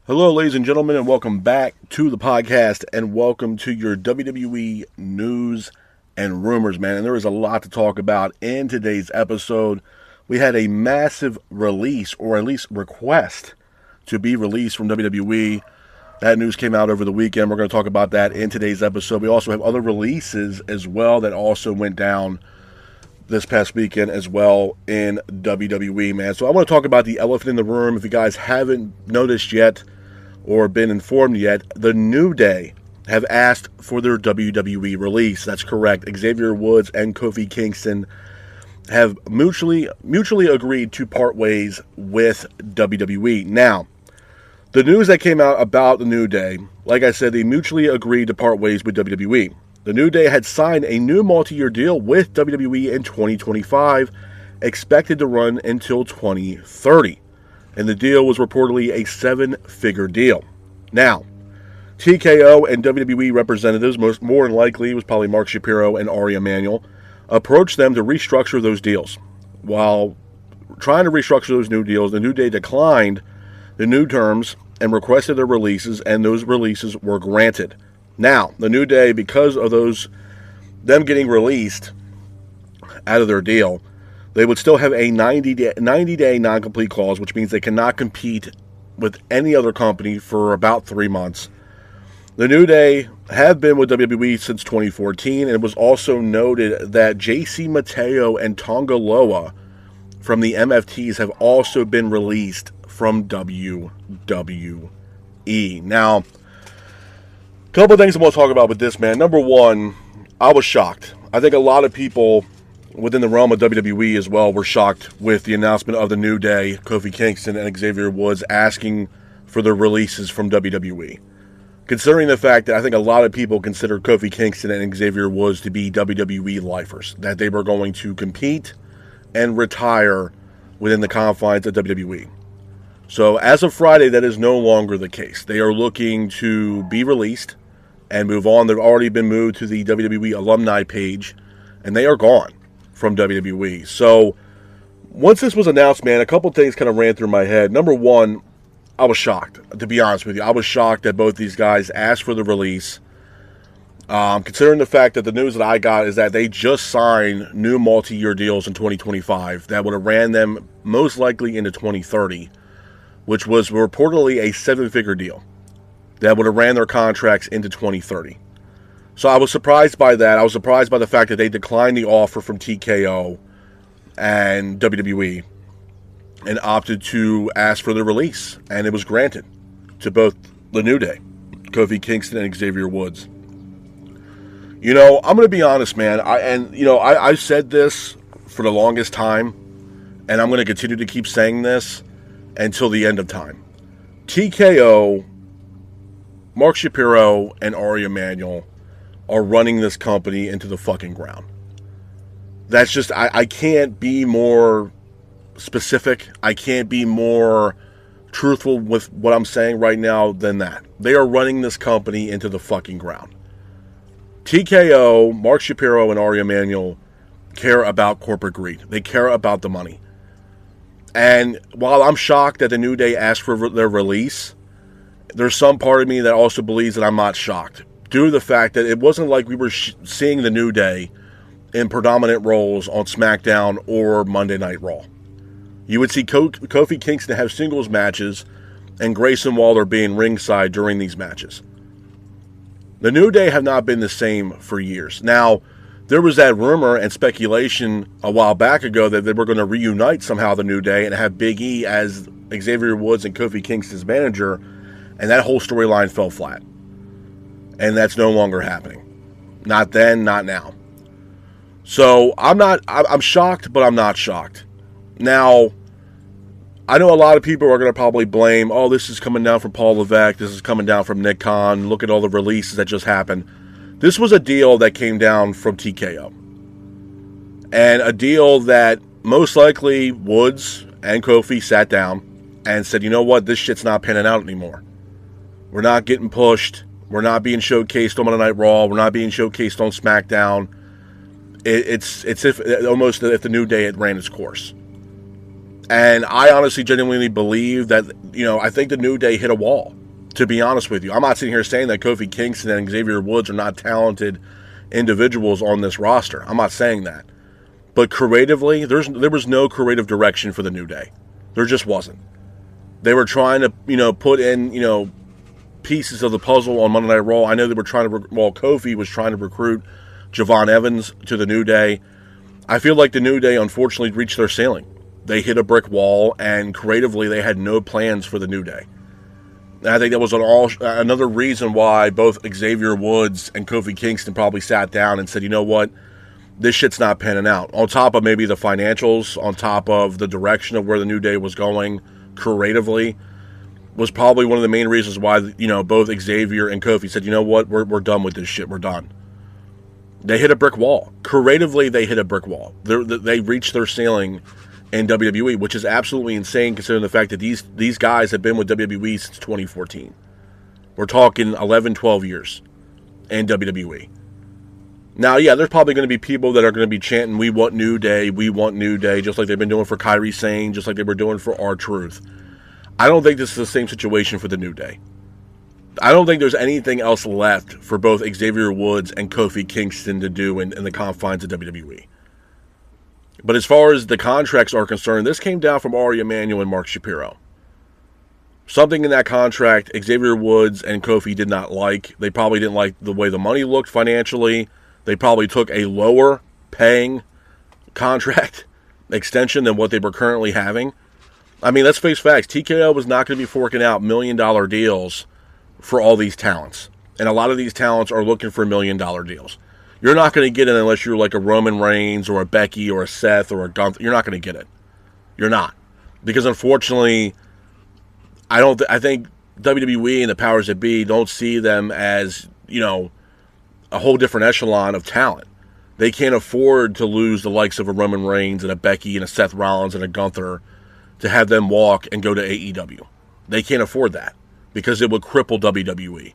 Hello, ladies and gentlemen, and welcome back to the podcast, and welcome to your WWE News and Rumors, man. And there is a lot to talk about in today's episode. We had a massive release, or at least request, to be released from WWE. That news came out over the weekend. We're going to talk about that in today's episode. We also have other releases as well that also went down this past weekend as well in WWE, man. So I want to talk about the elephant in the room. If you guys haven't noticed yet, or been informed yet, the New Day have asked for their WWE release. That's correct. Xavier Woods and Kofi Kingston have mutually agreed to part ways with WWE. Now, the news that came out about the New Day, like I said, they mutually agreed to part ways with WWE. The New Day had signed a new multi-year deal with WWE in 2025, expected to run until 2030. And the deal was reportedly a 7-figure deal. Now, TKO and WWE representatives, more than likely it was probably Mark Shapiro and Ari Emanuel, approached them to restructure those deals. While trying to restructure those new deals, the New Day declined the new terms and requested their releases, and those releases were granted. Now, the New Day, because of them getting released out of their deal, they would still have a 90-day non-complete clause, which means they cannot compete with any other company for about 3 months. The New Day have been with WWE since 2014, and it was also noted that JC Mateo and Tonga Loa from the MFTs have also been released from WWE. Now, a couple of things I want to talk about with this, man. Number one, I was shocked. I think a lot of people within the realm of WWE as well were shocked with the announcement of the New Day, Kofi Kingston and Xavier Woods asking for their releases from WWE. Considering the fact that I think a lot of people consider Kofi Kingston and Xavier Woods to be WWE lifers, that they were going to compete and retire within the confines of WWE. So as of Friday, that is no longer the case. They are looking to be released and move on. They've already been moved to the WWE alumni page, and they are gone from WWE. So once this was announced, man, a couple things kind of ran through my head. Number one, I was shocked, to be honest with you. I was shocked that both these guys asked for the release. Considering the fact that the news that I got is that they just signed new multi-year deals in 2025 that would have ran them most likely into 2030, which was reportedly a 7-figure deal that would have ran their contracts into 2030. So I was surprised by that. I was surprised by the fact that they declined the offer from TKO and WWE and opted to ask for the release. And it was granted to both the New Day, Kofi Kingston and Xavier Woods. You know, I'm going to be honest, man. I've said this for the longest time, and I'm going to continue to keep saying this until the end of time. TKO, Mark Shapiro, and Ari Emanuel are running this company into the fucking ground. That's just, I can't be more specific. I can't be more truthful with what I'm saying right now than that. They are running this company into the fucking ground. TKO, Mark Shapiro, and Ari Emanuel care about corporate greed. They care about the money. And while I'm shocked that the New Day asked for their release, there's some part of me that also believes that I'm not shocked, due to the fact that it wasn't like we were seeing the New Day in predominant roles on SmackDown or Monday Night Raw. You would see Kofi Kingston have singles matches and Grayson Waller being ringside during these matches. The New Day have not been the same for years. Now, there was that rumor and speculation a while back ago that they were going to reunite somehow the New Day and have Big E as Xavier Woods and Kofi Kingston's manager, and that whole storyline fell flat. And that's no longer happening. Not then, not now. So I'm shocked, but I'm not shocked. Now, I know a lot of people are going to probably blame, oh, this is coming down from Paul Levesque, this is coming down from Nick Khan, look at all the releases that just happened. This was a deal that came down from TKO. And a deal that most likely Woods and Kofi sat down and said, you know what, this shit's not panning out anymore. We're not getting pushed. We're not being showcased on Monday Night Raw. We're not being showcased on SmackDown. It's almost if the New Day had ran its course. And I honestly, genuinely believe that, I think the New Day hit a wall. To be honest with you, I'm not sitting here saying that Kofi Kingston and Xavier Woods are not talented individuals on this roster. I'm not saying that. But creatively, there was no creative direction for the New Day. There just wasn't. They were trying to, put in, pieces of the puzzle on Monday Night Raw. I know they were Kofi was trying to recruit Javon Evans to the New Day. I feel like the New Day, unfortunately, reached their ceiling. They hit a brick wall, and creatively, they had no plans for the New Day. And I think that was another reason why both Xavier Woods and Kofi Kingston probably sat down and said, you know what? This shit's not panning out. On top of maybe the financials, on top of the direction of where the New Day was going creatively, was probably one of the main reasons why, both Xavier and Kofi said, you know what, we're done with this shit. We're done. They hit a brick wall. Creatively, they hit a brick wall. They reached their ceiling in WWE, which is absolutely insane considering the fact that these guys have been with WWE since 2014. We're talking 11, 12 years in WWE. Now, yeah, there's probably going to be people that are going to be chanting, we want New Day, just like they've been doing for Kairi Sane, just like they were doing for R-Truth. I don't think this is the same situation for the New Day. I don't think there's anything else left for both Xavier Woods and Kofi Kingston to do in the confines of WWE. But as far as the contracts are concerned, this came down from Ari Emanuel and Mark Shapiro. Something in that contract Xavier Woods and Kofi did not like. They probably didn't like the way the money looked financially. They probably took a lower paying contract extension than what they were currently having. I mean, let's face facts. TKO was not going to be forking out $1 million deals for all these talents. And a lot of these talents are looking for $1 million deals. You're not going to get it unless you're like a Roman Reigns or a Becky or a Seth or a Gunther. You're not going to get it. You're not. Because unfortunately, I think WWE and the powers that be don't see them as, a whole different echelon of talent. They can't afford to lose the likes of a Roman Reigns and a Becky and a Seth Rollins and a Gunther to have them walk and go to AEW. They can't afford that because it would cripple WWE.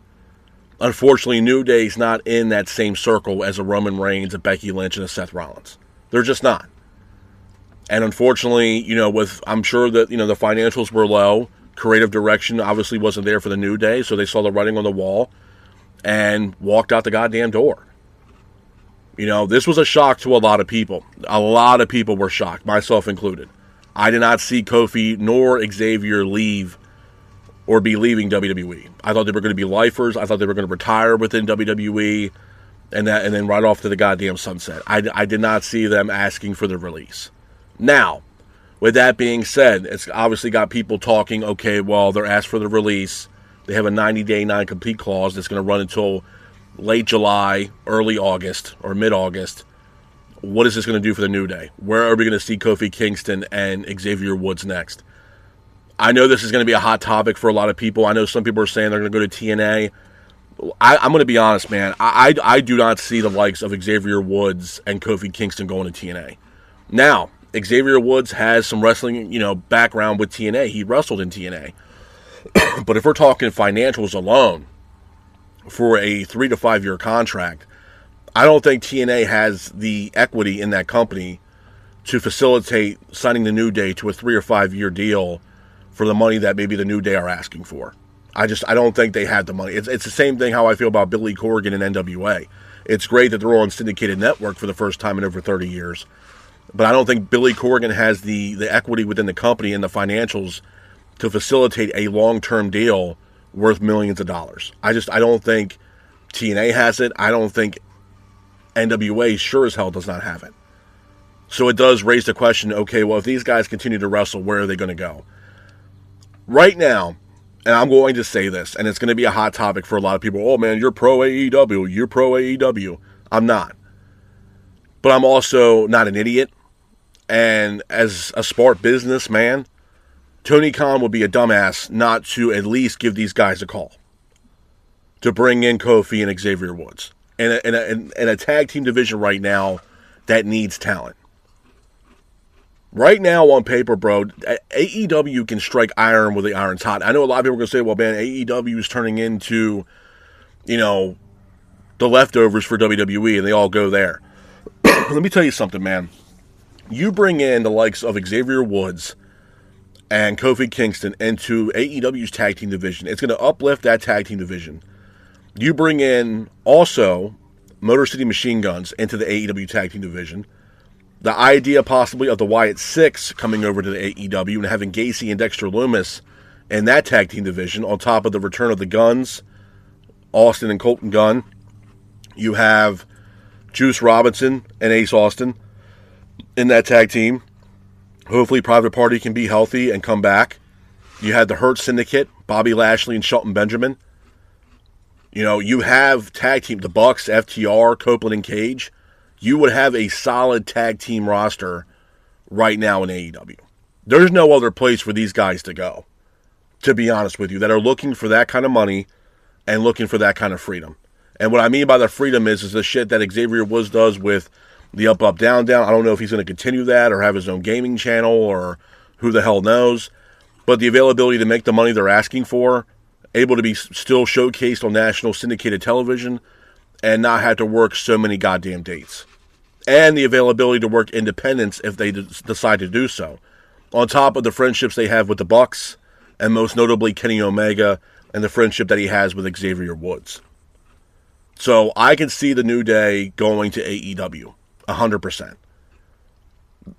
Unfortunately, New Day's not in that same circle as a Roman Reigns, a Becky Lynch, and a Seth Rollins. They're just not. And unfortunately, I'm sure that, the financials were low. Creative direction obviously wasn't there for the New Day, so they saw the writing on the wall and walked out the goddamn door. This was a shock to a lot of people. A lot of people were shocked, myself included. I did not see Kofi nor Xavier leave or be leaving WWE. I thought they were going to be lifers. I thought they were going to retire within WWE and then right off to the goddamn sunset. I did not see them asking for the release. Now, with that being said, it's obviously got people talking, okay, well, they're asked for the release. They have a 90-day non-compete clause that's going to run until late July, early August, or mid-August. What is this going to do for the New Day? Where are we going to see Kofi Kingston and Xavier Woods next? I know this is going to be a hot topic for a lot of people. I know some people are saying they're going to go to TNA. I'm going to be honest, man. I do not see the likes of Xavier Woods and Kofi Kingston going to TNA. Now, Xavier Woods has some wrestling, background with TNA. He wrestled in TNA. But if we're talking financials alone for a 3 to 5 year contract, I don't think TNA has the equity in that company to facilitate signing the New Day to a 3 or 5 year deal for the money that maybe the New Day are asking for. I don't think they had the money. It's the same thing how I feel about Billy Corgan and NWA. It's great that they're on syndicated network for the first time in over 30 years. But I don't think Billy Corgan has the equity within the company and the financials to facilitate a long-term deal worth millions of dollars. I don't think TNA has it. I don't think NWA sure as hell does not have it. So it does raise the question, okay, well, if these guys continue to wrestle, where are they going to go? Right now, and I'm going to say this, and it's going to be a hot topic for a lot of people. Oh, man, you're pro AEW. You're pro AEW. I'm not. But I'm also not an idiot. And as a smart businessman, Tony Khan would be a dumbass not to at least give these guys a call to bring in Kofi and Xavier Woods. In a tag team division right now that needs talent. Right now on paper, bro, AEW can strike iron with the iron's hot. I know a lot of people are going to say, well, man, AEW is turning into, the leftovers for WWE, and they all go there. Let me tell you something, man. You bring in the likes of Xavier Woods and Kofi Kingston into AEW's tag team division. It's going to uplift that tag team division. You bring in also Motor City Machine Guns into the AEW tag team division. The idea possibly of the Wyatt Six coming over to the AEW and having Gacy and Dexter Lumis in that tag team division on top of the return of the Guns, Austin and Colton Gunn. You have Juice Robinson and Ace Austin in that tag team. Hopefully Private Party can be healthy and come back. You had the Hurt Syndicate, Bobby Lashley and Shelton Benjamin. You know, you have tag team, the Bucks, FTR, Copeland and Cage. You would have a solid tag team roster right now in AEW. There's no other place for these guys to go, to be honest with you, that are looking for that kind of money and looking for that kind of freedom. And what I mean by the freedom is the shit that Xavier Woods does with the up, up, down, down. I don't know if he's going to continue that or have his own gaming channel or who the hell knows. But the availability to make the money they're asking for, able to be still showcased on national syndicated television and not have to work so many goddamn dates. And the availability to work independents if they decide to do so. On top of the friendships they have with the Bucks and most notably Kenny Omega and the friendship that he has with Xavier Woods. So I can see the New Day going to AEW. 100%.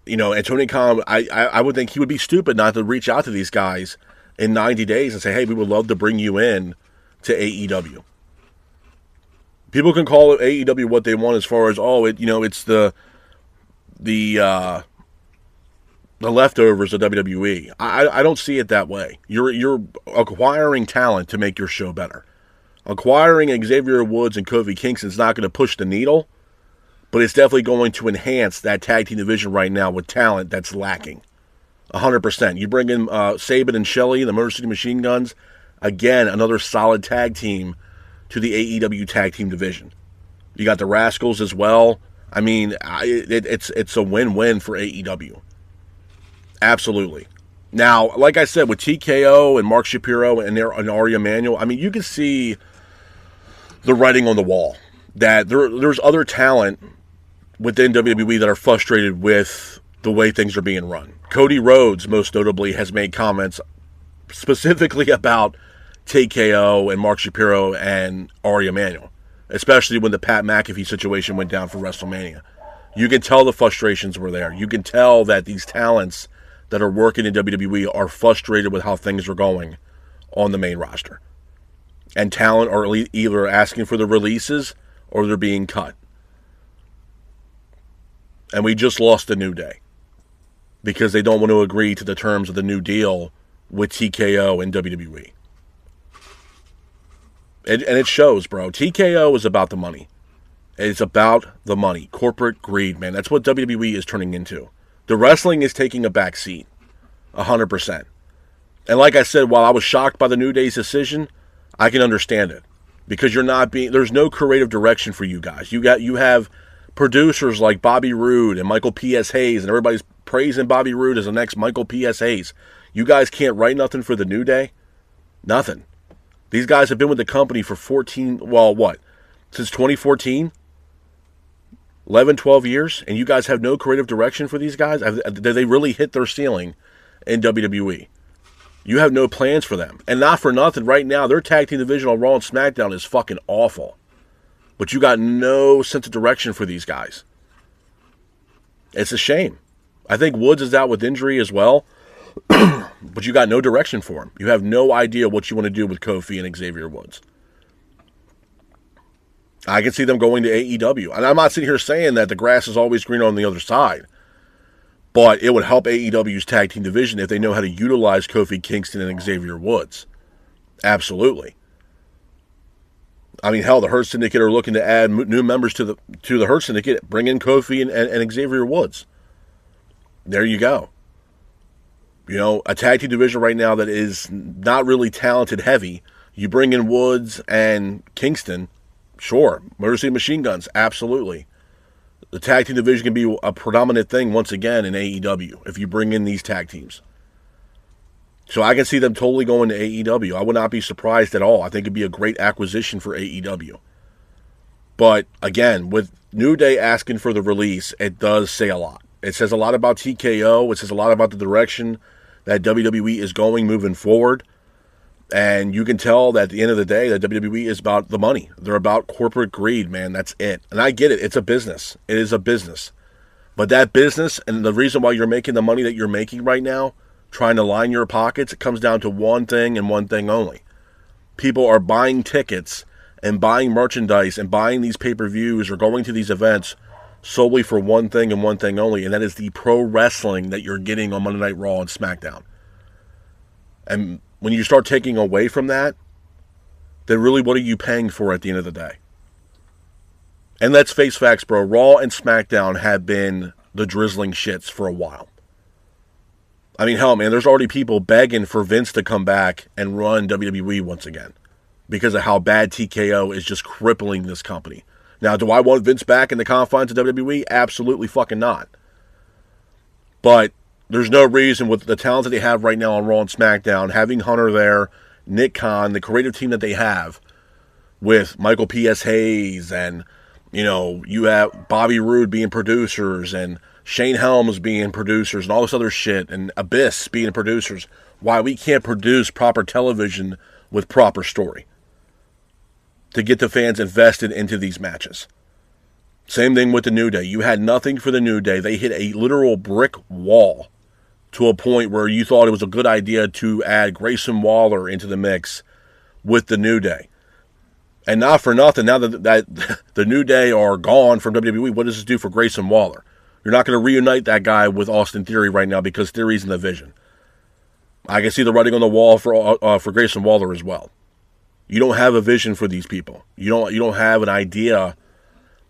You know, and Tony Khan, I would think he would be stupid not to reach out to these guys in 90 days and say, hey, we would love to bring you in to AEW. People can call AEW what they want as far as, it's the leftovers of WWE. I don't see it that way. You're acquiring talent to make your show better. Acquiring Xavier Woods and Kofi Kingston is not going to push the needle, but it's definitely going to enhance that tag team division right now with talent that's lacking. 100%. You bring in Sabin and Shelley, the Motor City Machine Guns. Again, another solid tag team to the AEW tag team division. You got the Rascals as well. I mean, it's a win-win for AEW. Absolutely. Now, like I said, with TKO and Mark Shapiro and Ari Emanuel, I mean, you can see the writing on the wall that there's other talent within WWE that are frustrated with the way things are being run. Cody Rhodes, most notably, has made comments specifically about TKO and Mark Shapiro and Ari Emanuel, especially when the Pat McAfee situation went down for WrestleMania. You can tell the frustrations were there. You can tell that these talents that are working in WWE are frustrated with how things are going on the main roster. And talent are either asking for the releases or they're being cut. And we just lost the New Day because they don't want to agree to the terms of the new deal with TKO and WWE. And it shows, bro. TKO is about the money. It's about the money. Corporate greed, man. That's what WWE is turning into. The wrestling is taking a back seat. 100%. And like I said, while I was shocked by the New Day's decision, I can understand it. Because there's no creative direction for you guys. You have producers like Bobby Roode and Michael P.S. Hayes, and everybody's praising Bobby Roode as the next Michael P.S. Hayes. You guys can't write nothing for the New Day? Nothing. These guys have been with the company for since 2014? 11, 12 years? And you guys have no creative direction for these guys? Did they really hit their ceiling in WWE? You have no plans for them. And not for nothing, right now, their tag team division on Raw and SmackDown is fucking awful. But you got no sense of direction for these guys. It's a shame. I think Woods is out with injury as well. But you got no direction for him. You have no idea what you want to do with Kofi and Xavier Woods. I can see them going to AEW. And I'm not sitting here saying that the grass is always greener on the other side. But it would help AEW's tag team division if they know how to utilize Kofi Kingston and Xavier Woods. Absolutely. I mean, hell, the Hurt Syndicate are looking to add new members to the Hurt Syndicate. Bring in Kofi and Xavier Woods. There you go. You know, a tag team division right now that is not really talented heavy. You bring in Woods and Kingston, sure. Motor City Machine Guns, absolutely. The tag team division can be a predominant thing once again in AEW if you bring in these tag teams. So I can see them totally going to AEW. I would not be surprised at all. I think it'd be a great acquisition for AEW. But again, with New Day asking for the release, it does say a lot. It says a lot about TKO. It says a lot about the direction that WWE is going moving forward. And you can tell that at the end of the day that WWE is about the money. They're about corporate greed, man. That's it. And I get it. It's a business. It is a business. But that business, and the reason why you're making the money that you're making right now, trying to line your pockets, it comes down to one thing and one thing only. People are buying tickets and buying merchandise and buying these pay-per-views or going to these events solely for one thing and one thing only, and that is the pro wrestling that you're getting on Monday Night Raw and SmackDown. And when you start taking away from that, then really what are you paying for at the end of the day? And let's face facts, bro. Raw and SmackDown have been the drizzling shits for a while. I mean, hell, man, there's already people begging for Vince to come back and run WWE once again because of how bad TKO is just crippling this company. Now, do I want Vince back in the confines of WWE? Absolutely fucking not. But there's no reason with the talent that they have right now on Raw and SmackDown, having Hunter there, Nick Khan, the creative team that they have with Michael P.S. Hayes and, you have Bobby Roode being producers and Shane Helms being producers and all this other shit and Abyss being producers. Why we can't produce proper television with proper story to get the fans invested into these matches. Same thing with the New Day. You had nothing for the New Day. They hit a literal brick wall to a point where you thought it was a good idea to add Grayson Waller into the mix with the New Day. And not for nothing, now that the New Day are gone from WWE, what does this do for Grayson Waller? You're not going to reunite that guy with Austin Theory right now because Theory's in the vision. I can see the writing on the wall for Grayson Waller as well. You don't have a vision for these people. You don't have an idea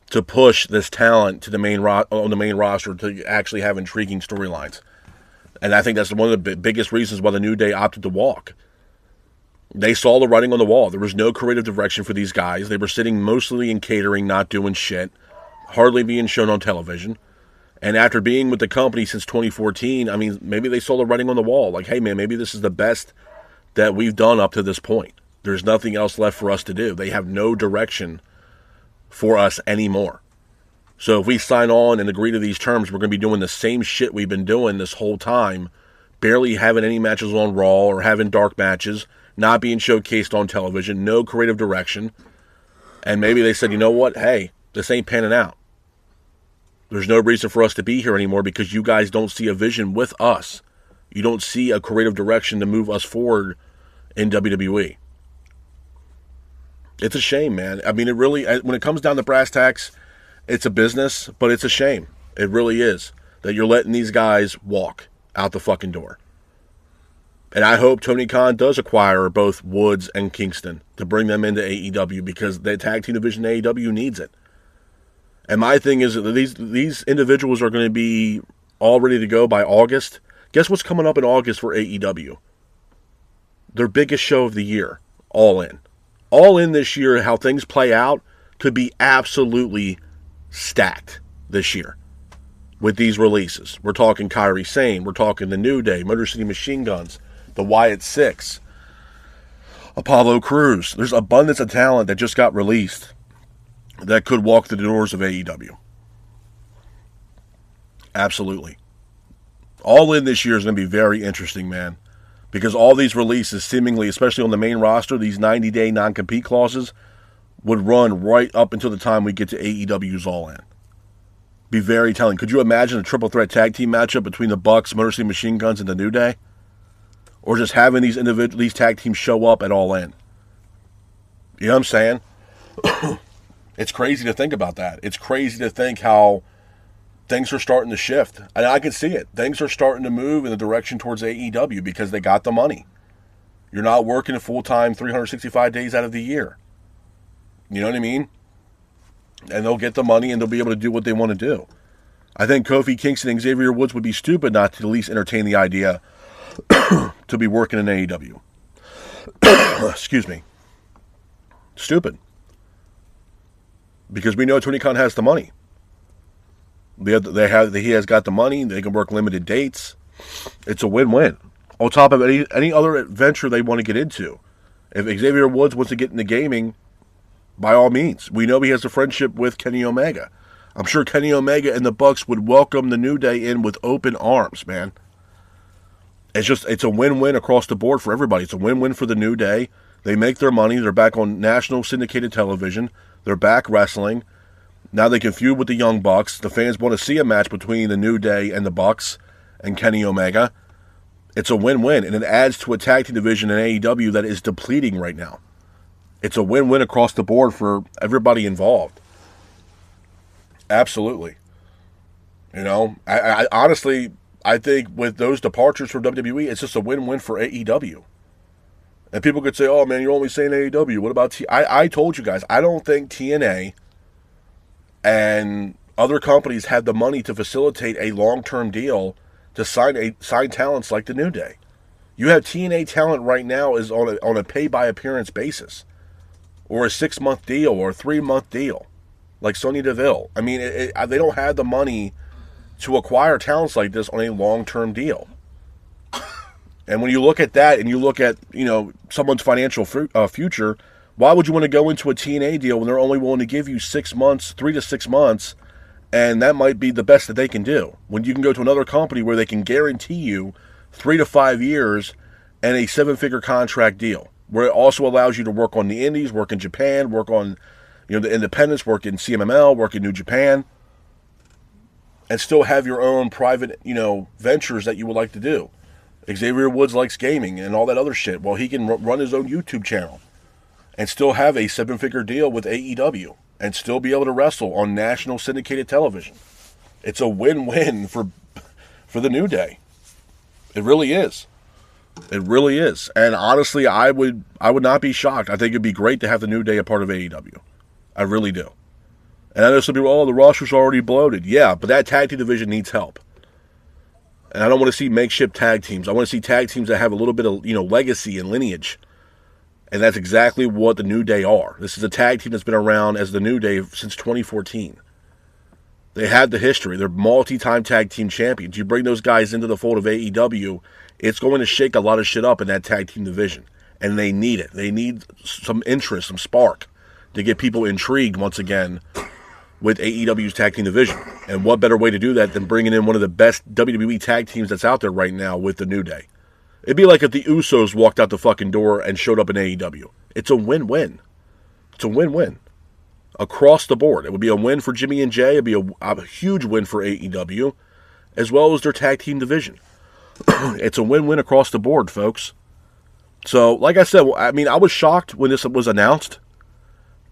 to push this talent to the main roster to actually have intriguing storylines. And I think that's one of the biggest reasons why the New Day opted to walk. They saw the writing on the wall. There was no creative direction for these guys. They were sitting mostly in catering, not doing shit, hardly being shown on television. And after being with the company since 2014, I mean, maybe they saw the writing on the wall. Like, hey, man, maybe this is the best that we've done up to this point. There's nothing else left for us to do. They have no direction for us anymore. So if we sign on and agree to these terms, we're going to be doing the same shit we've been doing this whole time, barely having any matches on Raw or having dark matches, not being showcased on television, no creative direction. And maybe they said, you know what? Hey, this ain't panning out. There's no reason for us to be here anymore because you guys don't see a vision with us. You don't see a creative direction to move us forward in WWE. It's a shame, man. I mean, it really, when it comes down to brass tacks, it's a business, but it's a shame. It really is that you're letting these guys walk out the fucking door. And I hope Tony Khan does acquire both Woods and Kingston to bring them into AEW because the tag team division AEW needs it. And my thing is that these individuals are going to be all ready to go by August. Guess what's coming up in August for AEW? Their biggest show of the year, All In. All In this year, how things play out, could be absolutely stacked this year with these releases. We're talking Kairi Sane. We're talking The New Day, Motor City Machine Guns, the Wyatt Six, Apollo Crews. There's abundance of talent that just got released that could walk through the doors of AEW. Absolutely. All In this year is going to be very interesting, man. Because all these releases, seemingly, especially on the main roster, these 90-day non-compete clauses, would run right up until the time we get to AEW's All In. Be very telling. Could you imagine a triple threat tag team matchup between the Bucks, Motor City Machine Guns, and the New Day? Or just having these tag teams show up at All In? You know what I'm saying? It's crazy to think about that. It's crazy to think how things are starting to shift. And I can see it. Things are starting to move in the direction towards AEW because they got the money. You're not working full-time 365 days out of the year. You know what I mean? And they'll get the money and they'll be able to do what they want to do. I think Kofi Kingston and Xavier Woods would be stupid not to at least entertain the idea to be working in AEW. Excuse me. Stupid. Because we know Tony Khan has the money. He has got the money. They can work limited dates. It's a win-win. On top of any other adventure they want to get into. If Xavier Woods wants to get into gaming, by all means. We know he has a friendship with Kenny Omega. I'm sure Kenny Omega and the Bucks would welcome the New Day in with open arms, man. It's a win-win across the board for everybody. It's a win-win for the New Day. They make their money. They're back on national syndicated television. They're back wrestling. Now they can feud with the Young Bucks. The fans want to see a match between the New Day and the Bucks and Kenny Omega. It's a win-win, and it adds to a tag team division in AEW that is depleting right now. It's a win-win across the board for everybody involved. Absolutely. You know, I honestly, I think with those departures from WWE, it's just a win-win for AEW. And people could say, oh, man, you're only saying AEW. What about I told you guys, I don't think TNA and other companies have the money to facilitate a long-term deal to sign talents like the New Day. You have TNA talent right now is on a pay-by-appearance basis, or a 6-month deal, or a 3-month deal, like Sonya Deville. I mean, they don't have the money to acquire talents like this on a long-term deal. And when you look at that, and you look at someone's financial future, why would you want to go into a TNA deal when they're only willing to give you 6 months, 3 to 6 months? And that might be the best that they can do. When you can go to another company where they can guarantee you 3 to 5 years and a 7-figure contract deal, where it also allows you to work on the indies, work in Japan, work on the independents, work in CMML, work in New Japan, and still have your own private ventures that you would like to do. Xavier Woods likes gaming and all that other shit. Well, he can run his own YouTube channel and still have a 7-figure deal with AEW. And still be able to wrestle on national syndicated television. It's a win-win for the New Day. It really is. It really is. And honestly, I would not be shocked. I think it'd be great to have the New Day a part of AEW. I really do. And I know some people, oh, the roster's already bloated. Yeah, but that tag team division needs help. And I don't want to see makeshift tag teams. I want to see tag teams that have a little bit of legacy and lineage. And that's exactly what the New Day are. This is a tag team that's been around as the New Day since 2014. They have the history. They're multi-time tag team champions. You bring those guys into the fold of AEW, it's going to shake a lot of shit up in that tag team division. And they need it. They need some interest, some spark to get people intrigued once again with AEW's tag team division. And what better way to do that than bringing in one of the best WWE tag teams that's out there right now with the New Day. It'd be like if the Usos walked out the fucking door and showed up in AEW. It's a win-win. It's a win-win. Across the board. It would be a win for Jimmy and Jay. It'd be a huge win for AEW, as well as their tag team division. It's a win-win across the board, folks. So, like I said, I was shocked when this was announced,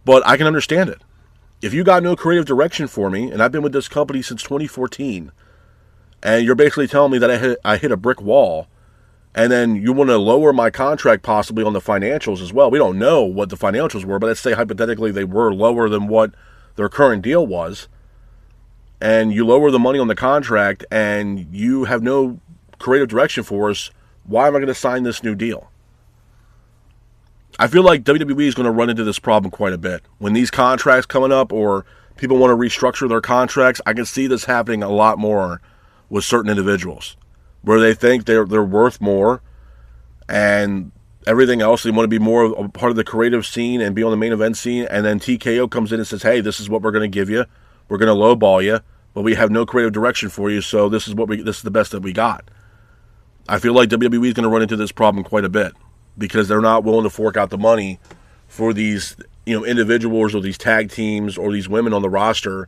but I can understand it. If you got no creative direction for me, and I've been with this company since 2014, and you're basically telling me that I hit a brick wall, and then you want to lower my contract possibly on the financials as well. We don't know what the financials were, but let's say hypothetically they were lower than what their current deal was. And you lower the money on the contract and you have no creative direction for us. Why am I going to sign this new deal? I feel like WWE is going to run into this problem quite a bit. When these contracts coming up or people want to restructure their contracts, I can see this happening a lot more with certain individuals, where they think they're worth more and everything else. They want to be more of a part of the creative scene and be on the main event scene. And then TKO comes in and says, hey, this is what we're going to give you. We're going to lowball you, but we have no creative direction for you. So this is the best that we got. I feel like WWE is going to run into this problem quite a bit because they're not willing to fork out the money for these, individuals or these tag teams or these women on the roster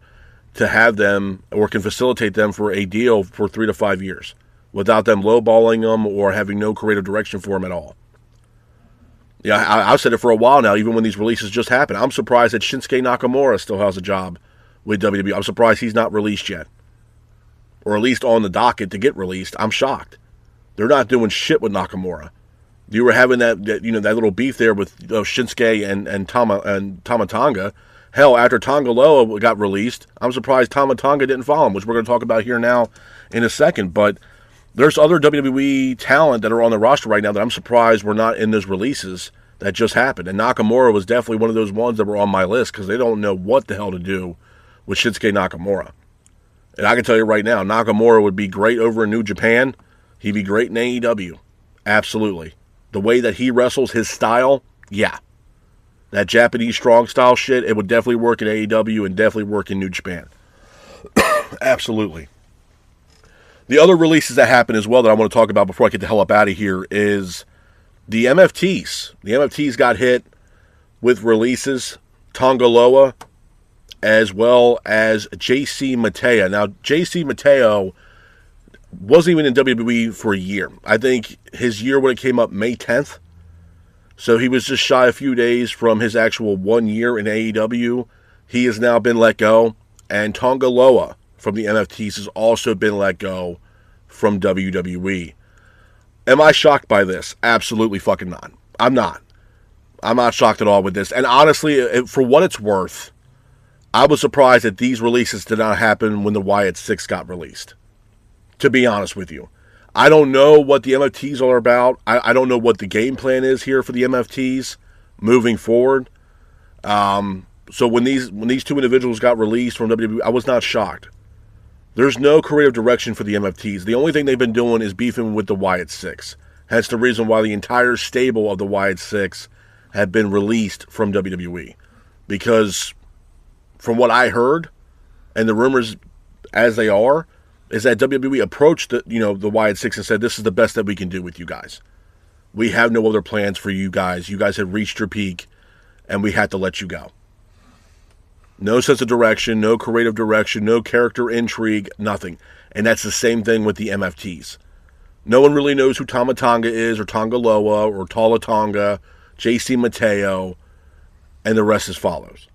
to have them or can facilitate them for a deal for 3 to 5 years, without them lowballing them or having no creative direction for them at all. Yeah, I've said it for a while now, even when these releases just happened. I'm surprised that Shinsuke Nakamura still has a job with WWE. I'm surprised he's not released yet. Or at least on the docket to get released. I'm shocked. They're not doing shit with Nakamura. You were having that little beef there with Shinsuke and Tama Tonga. Hell, after Tonga Loa got released, I'm surprised Tama Tonga didn't follow him, which we're going to talk about here now in a second. But there's other WWE talent that are on the roster right now that I'm surprised were not in those releases that just happened. And Nakamura was definitely one of those ones that were on my list because they don't know what the hell to do with Shinsuke Nakamura. And I can tell you right now, Nakamura would be great over in New Japan. He'd be great in AEW. Absolutely. The way that he wrestles, his style, yeah. That Japanese strong style shit, it would definitely work in AEW and definitely work in New Japan. Absolutely. The other releases that happened as well that I want to talk about before I get the hell up out of here is the MFTs. The MFTs got hit with releases. Tonga Loa, as well as JC Mateo. Now, JC Mateo wasn't even in WWE for a year. I think his year when it came up May 10th. So he was just shy a few days from his actual 1 year in AEW. He has now been let go. And Tonga Loa from the MFTs has also been let go from WWE. Am I shocked by this? Absolutely fucking not. I'm not. I'm not shocked at all with this. And honestly, for what it's worth, I was surprised that these releases did not happen when the Wyatt 6 got released. To be honest with you. I don't know what the MFTs are about. I don't know what the game plan is here for the MFTs moving forward. So when these two individuals got released from WWE, I was not shocked. There's no creative direction for the MFTs. The only thing they've been doing is beefing with the Wyatt 6. Hence the reason why the entire stable of the Wyatt 6 have been released from WWE. Because from what I heard, and the rumors as they are, is that WWE approached the Wyatt 6 and said, this is the best that we can do with you guys. We have no other plans for you guys. You guys have reached your peak, and we had to let you go. No sense of direction, no creative direction, no character intrigue, nothing. And that's the same thing with the MFTs. No one really knows who Tama Tonga is, or Tonga Loa, or Tala Tonga, JC Mateo, and the rest as follows.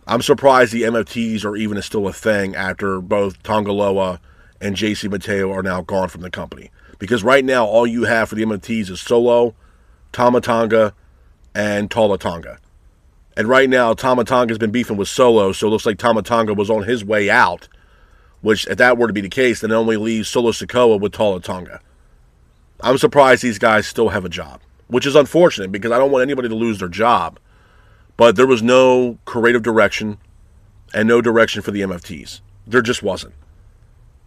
I'm surprised the MFTs are even still a thing after both Tonga Loa and JC Mateo are now gone from the company. Because right now, all you have for the MFTs is Solo, Tama Tonga, and Tala Tonga. And right now, Tama Tonga's been beefing with Solo, so it looks like Tama Tonga was on his way out. Which, if that were to be the case, then it only leaves Solo Sikoa with Tala Tonga. I'm surprised these guys still have a job. Which is unfortunate, because I don't want anybody to lose their job. But there was no creative direction, and no direction for the MFTs. There just wasn't.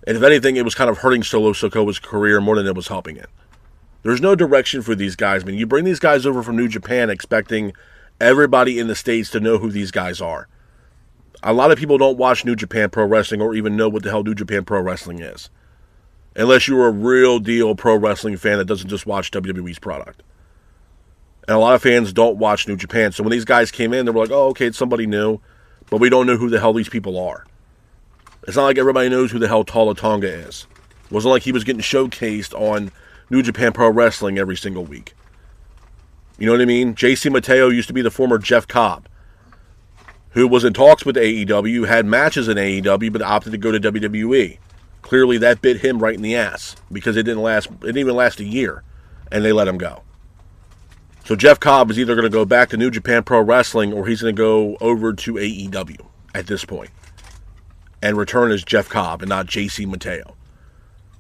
And if anything, it was kind of hurting Solo Sikoa's career more than it was helping it. There's no direction for these guys, man. You bring these guys over from New Japan expecting everybody in the States to know who these guys are. A lot of people don't watch New Japan Pro Wrestling or even know what the hell New Japan Pro Wrestling is. Unless you're a real deal pro wrestling fan that doesn't just watch WWE's product. And a lot of fans don't watch New Japan. So when these guys came in, they were like, oh, okay, it's somebody new. But we don't know who the hell these people are. It's not like everybody knows who the hell Tala Tonga is. It wasn't like he was getting showcased on New Japan Pro Wrestling every single week. You know what I mean? JC Mateo used to be the former Jeff Cobb, who was in talks with AEW, had matches in AEW, but opted to go to WWE. Clearly that bit him right in the ass, because it didn't even last a year, and they let him go. So Jeff Cobb is either going to go back to New Japan Pro Wrestling, or he's going to go over to AEW at this point, and return as Jeff Cobb and not JC Mateo.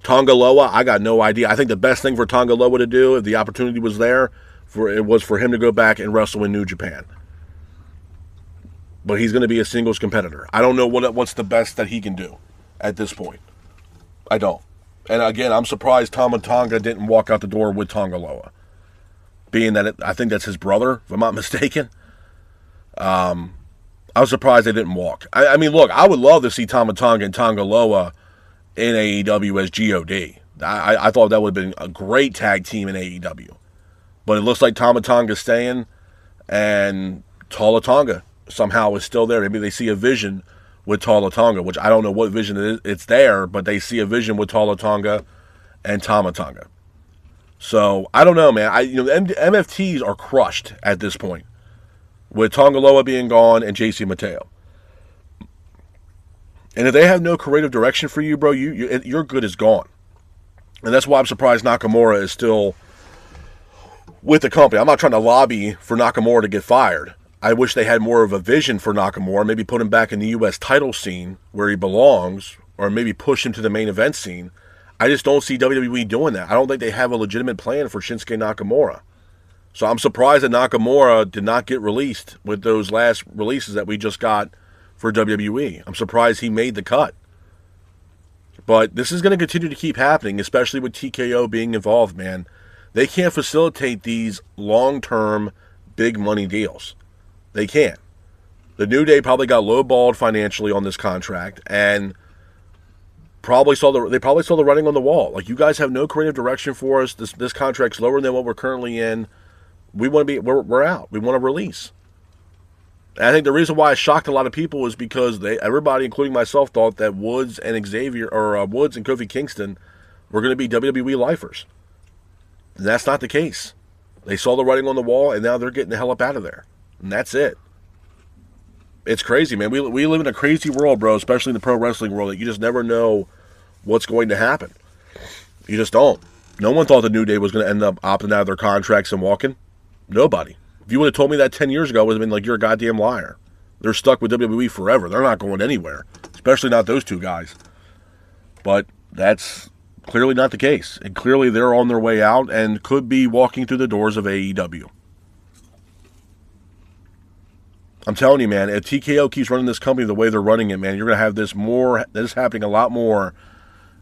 Tonga Loa, I got no idea. I think the best thing for Tonga Loa to do, if the opportunity was there, was for him to go back and wrestle in New Japan. But he's going to be a singles competitor. I don't know what's the best that he can do at this point. I don't. And again, I'm surprised Tama Tonga didn't walk out the door with Tonga Loa. Being that I think that's his brother, if I'm not mistaken. I was surprised they didn't walk. I mean, look, I would love to see Tama Tonga and Tonga Loa in AEW as GOD. I thought that would have been a great tag team in AEW. But it looks like Tama Tonga's staying, and Tala Tonga somehow is still there. Maybe they see a vision with Tala Tonga, which I don't know what vision it is. It's there, but they see a vision with Tala Tonga and Tama Tonga. So, I don't know, man. The MFTs are crushed at this point, with Tonga Loa being gone and JC Mateo. And if they have no creative direction for you, bro, your good is gone. And that's why I'm surprised Nakamura is still with the company. I'm not trying to lobby for Nakamura to get fired. I wish they had more of a vision for Nakamura, maybe put him back in the U.S. title scene where he belongs, or maybe push him to the main event scene. I just don't see WWE doing that. I don't think they have a legitimate plan for Shinsuke Nakamura. So I'm surprised that Nakamura did not get released with those last releases that we just got for WWE. I'm surprised he made the cut. But this is going to continue to keep happening, especially with TKO being involved, man. They can't facilitate these long-term, big money deals. They can't. The New Day probably got lowballed financially on this contract, and they probably saw the writing on the wall. Like, you guys have no creative direction for us. This contract's lower than what we're currently in. We're out. We want to release. And I think the reason why it shocked a lot of people is because everybody, including myself, thought that Woods and Kofi Kingston were going to be WWE lifers. And that's not the case. They saw the writing on the wall, and now they're getting the hell up out of there. And that's it. It's crazy, man. We live in a crazy world, bro, especially in the pro wrestling world, that you just never know what's going to happen. You just don't. No one thought the New Day was going to end up opting out of their contracts and walking. Nobody. If you would have told me that 10 years ago, I would have been like, you're a goddamn liar. They're stuck with WWE forever. They're not going anywhere, especially not those two guys. But that's clearly not the case. And clearly they're on their way out and could be walking through the doors of AEW. I'm telling you, man, if TKO keeps running this company the way they're running it, man, you're going to have this happening a lot more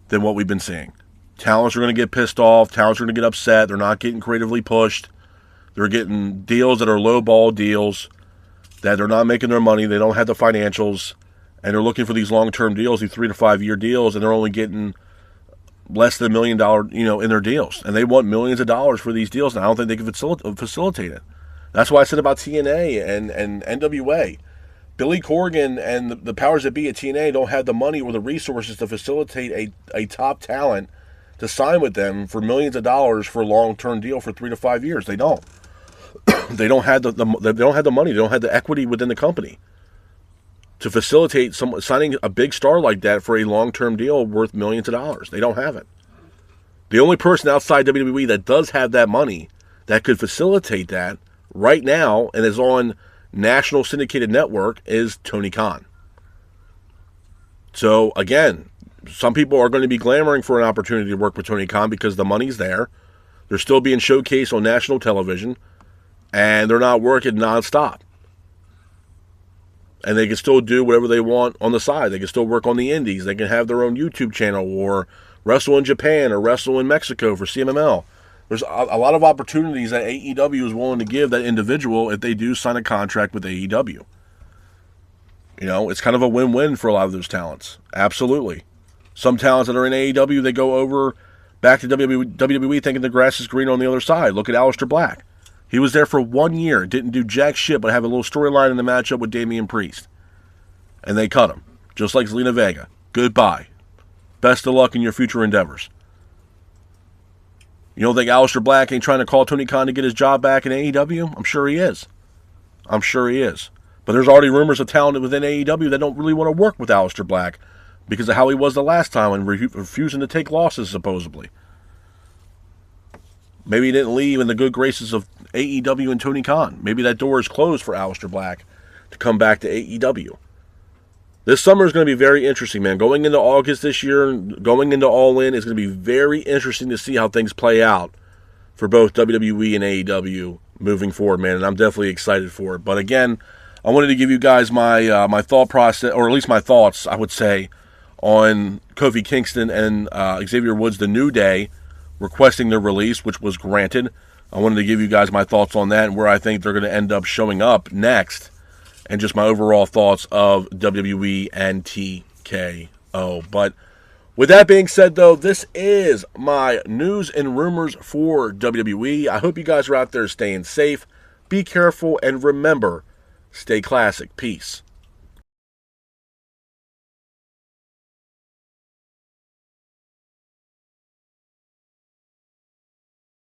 than what we've been seeing. Talents are going to get pissed off. Talents are going to get upset. They're not getting creatively pushed. They're getting deals that are low-ball deals, that they're not making their money. They don't have the financials, and they're looking for these long-term deals, these 3 to 5 year deals, and they're only getting less than $1 million, in their deals. And they want millions of dollars for these deals, and I don't think they can facilitate it. That's why I said about TNA and NWA. Billy Corgan and the powers that be at TNA don't have the money or the resources to facilitate a top talent to sign with them for millions of dollars for a long-term deal for 3 to 5 years. They don't. They don't have the money. They don't have the equity within the company to facilitate signing a big star like that for a long-term deal worth millions of dollars. They don't have it. The only person outside WWE that does have that money that could facilitate that right now and is on national syndicated network is Tony Khan. So again, some people are going to be clamoring for an opportunity to work with Tony Khan because the money's there. They're still being showcased on national television, and they're not working nonstop. And they can still do whatever they want on the side. They can still work on the indies. They can have their own YouTube channel or wrestle in Japan or wrestle in Mexico for CMML. There's a lot of opportunities that AEW is willing to give that individual if they do sign a contract with AEW. It's kind of a win-win for a lot of those talents. Absolutely. Some talents that are in AEW, they go over back to WWE thinking the grass is green on the other side. Look at Aleister Black. He was there for 1 year, didn't do jack shit, but have a little storyline in the matchup with Damian Priest. And they cut him, just like Zelina Vega. Goodbye. Best of luck in your future endeavors. You don't think Aleister Black ain't trying to call Tony Khan to get his job back in AEW? I'm sure he is. But there's already rumors of talent within AEW that don't really want to work with Aleister Black because of how he was the last time and refusing to take losses, supposedly. Maybe he didn't leave in the good graces of AEW and Tony Khan. Maybe that door is closed for Aleister Black to come back to AEW. This summer is going to be very interesting, man. Going into August this year, going into All In, is going to be very interesting to see how things play out for both WWE and AEW moving forward, man. And I'm definitely excited for it. But again, I wanted to give you guys my thought process, or at least my thoughts, I would say, on Kofi Kingston and Xavier Woods, the New Day, requesting their release, which was granted. I wanted to give you guys my thoughts on that and where I think they're going to end up showing up next, and just my overall thoughts of WWE and TKO. But with that being said, though, this is my news and rumors for WWE. I hope you guys are out there staying safe. Be careful, and remember, stay classic. Peace.